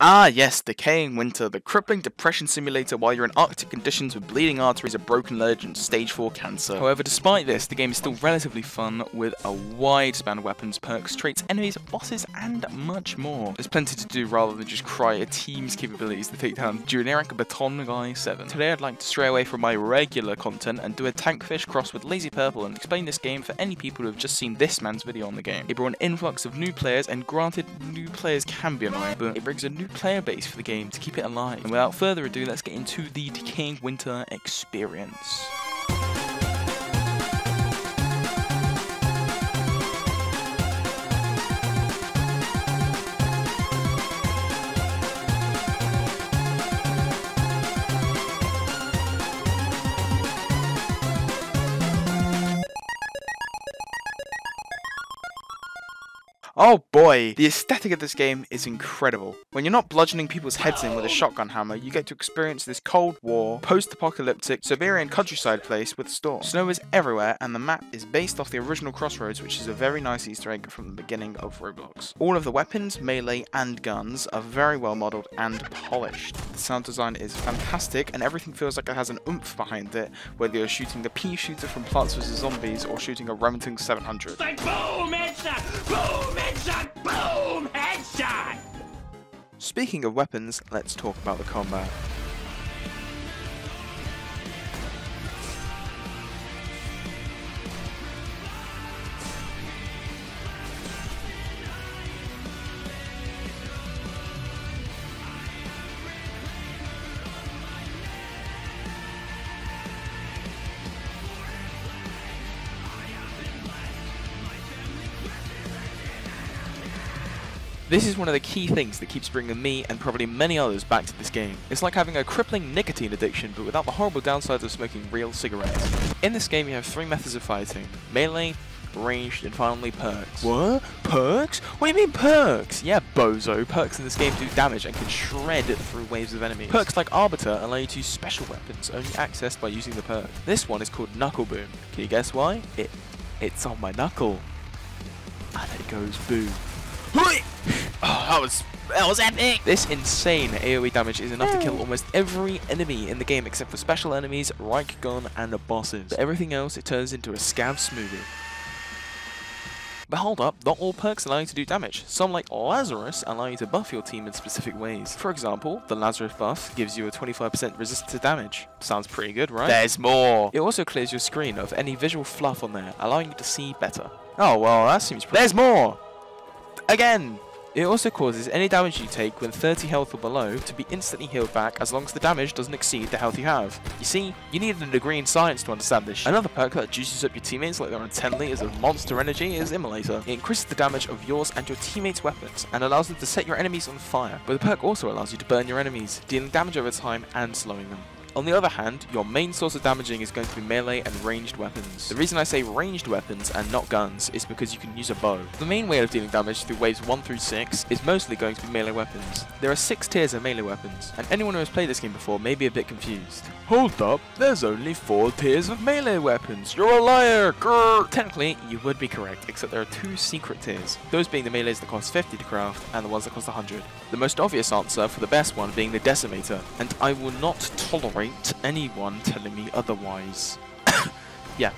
Ah yes, Decaying Winter, the crippling depression simulator while you're in arctic conditions with bleeding arteries, a broken leg and stage 4 cancer. However, despite this, the game is still relatively fun with a wide span of weapons, perks, traits, enemies, bosses and much more. There's plenty to do rather than just cry a team's capabilities to take down generic Baton Guy 7. Today I'd like to stray away from my regular content and do a tankfish cross with Lazy Purple and explain this game for any people who have just seen this man's video on the game. It brought an influx of new players, and granted, new players can be annoying, but it brings a new player base for the game to keep it alive. And without further ado, let's get into the Decaying Winter experience. Oh boy, the aesthetic of this game is incredible. When you're not bludgeoning people's heads in with a shotgun hammer, you get to experience this Cold War, post-apocalyptic, Siberian countryside place with storm. Snow is everywhere, and the map is based off the original Crossroads, which is a very nice Easter egg from the beginning of Roblox. All of the weapons, melee, and guns are very well modelled and polished. The sound design is fantastic, and everything feels like it has an oomph behind it, whether you're shooting the pea shooter from Plants vs Zombies or shooting a Remington 700. Like boom, headshot, boom, headshot, boom, headshot! Speaking of weapons, let's talk about the combat. This is one of the key things that keeps bringing me and probably many others back to this game. It's like having a crippling nicotine addiction, but without the horrible downsides of smoking real cigarettes. In this game you have 3 methods of fighting: melee, ranged, and finally perks. What? Perks? What do you mean perks? Yeah, bozo. Perks in this game do damage and can shred through waves of enemies. Perks like Arbiter allow you to use special weapons, only accessed by using the perk. This one is called Knuckle Boom. Can you guess why? It's on my knuckle. And it goes boom. Oh, that was epic! This insane AoE damage is enough to kill almost every enemy in the game except for special enemies, Reich Gun, and the bosses. But everything else, it turns into a scab smoothie. But hold up, not all perks allow you to do damage. Some, like Lazarus, allow you to buff your team in specific ways. For example, the Lazarus buff gives you a 25% resistance to damage. Sounds pretty good, right? There's more! It also clears your screen of any visual fluff on there, allowing you to see better. Oh, well, that seems pretty— There's more! Again! It also causes any damage you take when 30 health or below to be instantly healed back as long as the damage doesn't exceed the health you have. You see, you need a degree in science to understand this shit. Another perk that juices up your teammates like they're on 10 liters of monster energy is Immolator. It increases the damage of yours and your teammates' weapons and allows them to set your enemies on fire, but the perk also allows you to burn your enemies, dealing damage over time and slowing them. On the other hand, your main source of damaging is going to be melee and ranged weapons. The reason I say ranged weapons and not guns is because you can use a bow. The main way of dealing damage through waves 1 through 6 is mostly going to be melee weapons. There are 6 tiers of melee weapons, and anyone who has played this game before may be a bit confused. Hold up, there's only 4 tiers of melee weapons. You're a liar, grrr! Technically, you would be correct, except there are 2 secret tiers. Those being the melees that cost 50 to craft, and the ones that cost 100. The most obvious answer for the best one being the Decimator, and I will not tolerate anyone telling me otherwise. Yeah.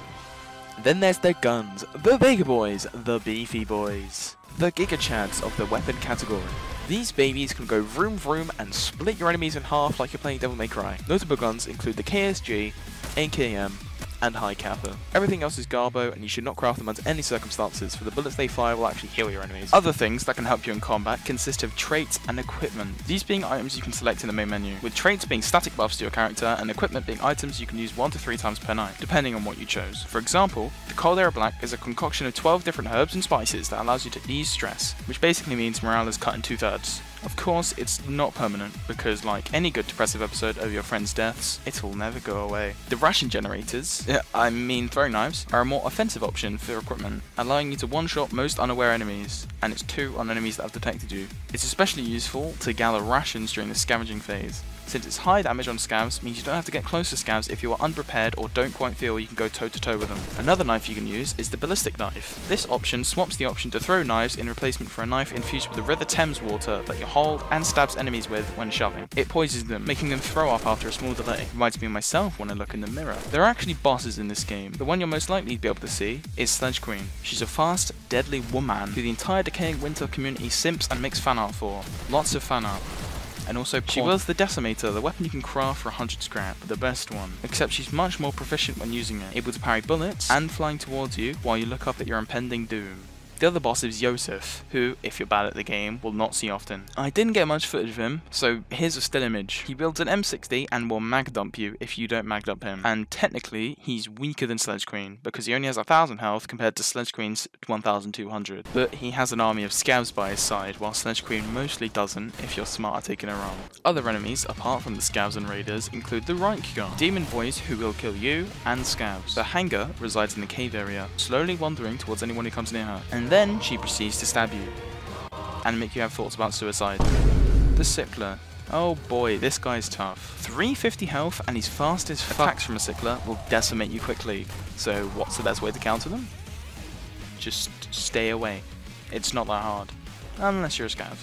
Then there's the guns, the big boys, the beefy boys, the Giga Chads of the weapon category. These babies can go vroom vroom and split your enemies in half like you're playing Devil May Cry. Notable guns include the KSG, AKM, and High Kappa. Everything else is garbo, and you should not craft them under any circumstances, for the bullets they fire will actually heal your enemies. Other things that can help you in combat consist of traits and equipment, these being items you can select in the main menu, with traits being static buffs to your character and equipment being items you can use 1 to 3 times per night, depending on what you chose. For example, the Cold Air Black is a concoction of 12 different herbs and spices that allows you to ease stress, which basically means morale is cut in 2/3. Of course, it's not permanent, because like any good depressive episode of your friends' deaths, it will never go away. The ration generators, throwing knives, are a more offensive option for equipment, allowing you to one-shot most unaware enemies, and it's 2 on enemies that have detected you. It's especially useful to gather rations during the scavenging phase. since its high damage on scavs means you don't have to get close to scavs if you are unprepared or don't quite feel you can go toe to toe with them. Another knife you can use is the ballistic knife. This option swaps the option to throw knives in replacement for a knife infused with the River Thames water that you hold and stabs enemies with when shoving. It poisons them, making them throw up after a small delay. Reminds me of myself when I look in the mirror. There are actually bosses in this game. The one you're most likely to be able to see is Sledge Queen. She's a fast, deadly woman who the entire Decaying Winter community simps and makes fan art for. Lots of fan art. And also she wields the Decimator, the weapon you can craft for 100 scrap, the best one. Except she's much more proficient when using it, able to parry bullets and flying towards you while you look up at your impending doom. The other boss is Yosef, who, if you're bad at the game, will not see often. I didn't get much footage of him, so here's a still image. He builds an M60 and will mag dump you if you don't mag dump him. And technically, he's weaker than Sledge Queen, because he only has 1000 health compared to Sledge Queen's 1200. But he has an army of scavs by his side, while Sledge Queen mostly doesn't if you're smart at taking her on. Other enemies, apart from the scavs and raiders, include the Reich Guard, demon boys who will kill you, and scavs. The Hanger resides in the cave area, slowly wandering towards anyone who comes near her. And then she proceeds to stab you and make you have thoughts about suicide. The Sickler. Oh boy, this guy's tough. 350 health and he's fast as fuck. Attacks from a Sickler will decimate you quickly. So what's the best way to counter them? Just stay away. It's not that hard. Unless you're a scav.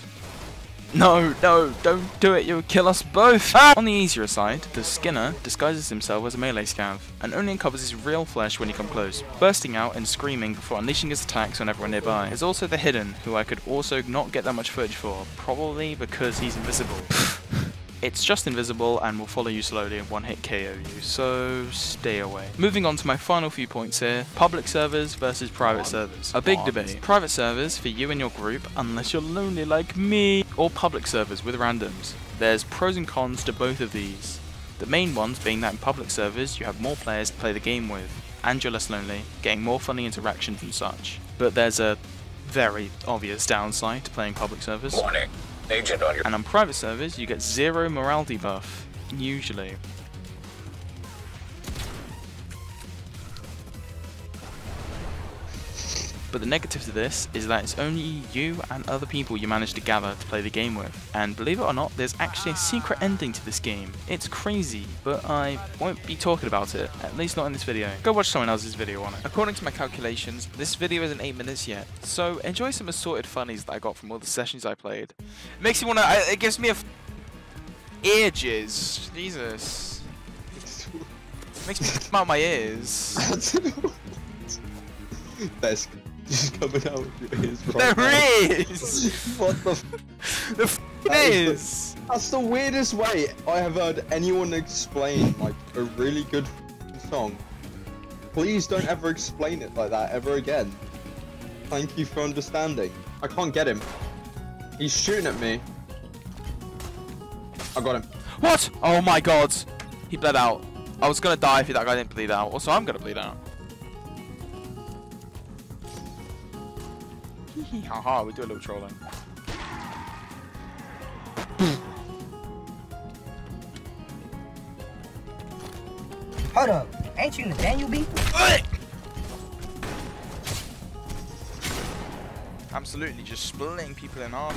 No, don't do it, you'll kill us both! Ah! On the easier side, the Skinner disguises himself as a melee scav, and only uncovers his real flesh when you come close, bursting out and screaming before unleashing his attacks on everyone nearby. There's also the Hidden, who I could also not get that much footage for, probably because he's invisible. It's just invisible and will follow you slowly and one-hit KO you, so stay away. Moving on to my final few points here, public servers versus private servers. A big debate. Private servers for you and your group, unless you're lonely like me, or public servers with randoms. There's pros and cons to both of these. The main ones being that in public servers you have more players to play the game with, and you're less lonely, getting more funny interactions and such. But there's a very obvious downside to playing public servers. Warning. Agent on your... And on private servers, you get 0 morality buff, usually. But the negative to this is that it's only you and other people you manage to gather to play the game with. And believe it or not, there's actually a secret ending to this game. It's crazy, but I won't be talking about it, at least not in this video. Go watch someone else's video on it. According to my calculations, this video isn't 8 minutes yet, so enjoy some assorted funnies that I got from all the sessions I played. It makes me wanna, it gives me a ear jizz. Jesus. Makes me come out my ears. That's just coming out with your ears right There now. is! What the The is! That's the weirdest way I have heard anyone explain, like, a really good song. Please don't ever explain it like that ever again. Thank you for understanding. I can't get him. He's shooting at me. I got him. What? Oh my god! He bled out. I was gonna die if that guy didn't bleed out. Also, I'm gonna bleed out. Haha, we do a little trolling. Hold up, ain't you Nathaniel B? Absolutely just splitting people in half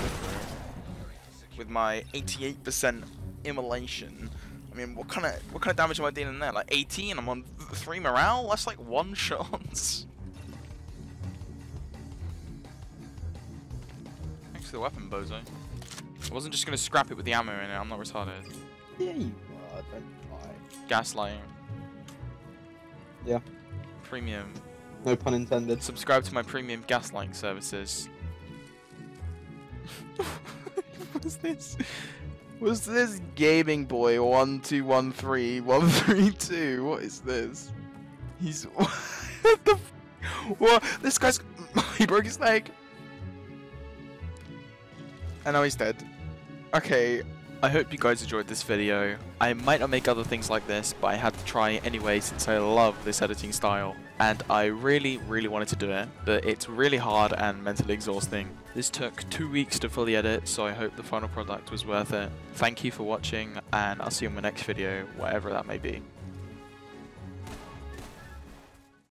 with my 88% immolation. I mean, what kind of damage am I dealing there? Like 18? I'm on 3 morale? That's like 1 shot. Thanks for the weapon, bozo. I wasn't just gonna scrap it with the ammo in it. I'm not retarded. Yeah, you are. Don't lie. Gaslighting. Yeah. Premium. No pun intended. Subscribe to my premium gaslighting services. What's this? What's this? Gaming boy 1213132. What is this? He's what the what? This guy's he broke his leg. And now he's dead. Okay, I hope you guys enjoyed this video. I might not make other things like this, but I had to try it anyway since I love this editing style. And I really wanted to do it, but it's really hard and mentally exhausting. This took 2 weeks to fully edit, so I hope the final product was worth it. Thank you for watching, and I'll see you in my next video, whatever that may be.